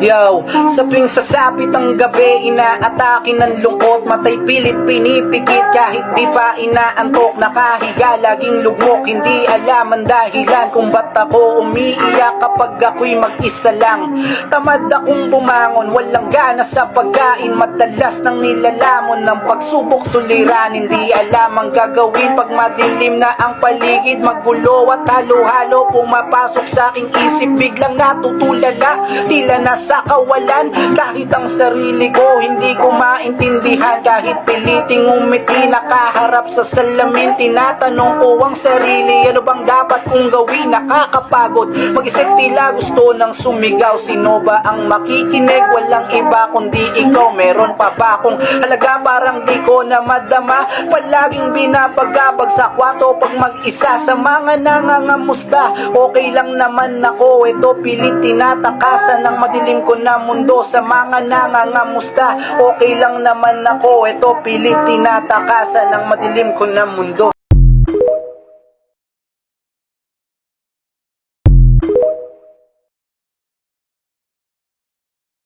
Yo, sa tuwing sasapit ang gabi, inaatake ng lungkot, matay pilit pinipikit kahit di pa inaantok. Nakahiga, laging lugmok, hindi alam ang dahilan kung ba't ako umiiyak kapag ako'y mag-isa lang. Tamad akong bumangon, walang gana sa pagkain, madalas nang nilalamon ng pagsubok suliran. Hindi alam ang gagawin pag madilim na ang paligid, maggulo at halo-halo pumapasok sa aking isip. Biglang natutulala, tila nasa kawalan, kahit ang sarili ko hindi ko maintindihan. Kahit piliting umiti, nakaharap sa salamin, tinatanong ko ang sarili, ano bang dapat kong gawin? Nakakapagod mag-isip, tila gusto nang sumigaw. Sino ba ang makikinig? Walang iba kundi ikaw. Meron pa ba akong halaga? Parang di ko na madama, palaging binabagabag sa kwarto pag mag-isa sa mga nangangamusta. Okay lang naman ako, ito pilit tinatakasan ng madilim ko na mundo sa mga nangangamusta. Okay lang naman ako, ito pilit tinatakasan ng madilim ko na mundo.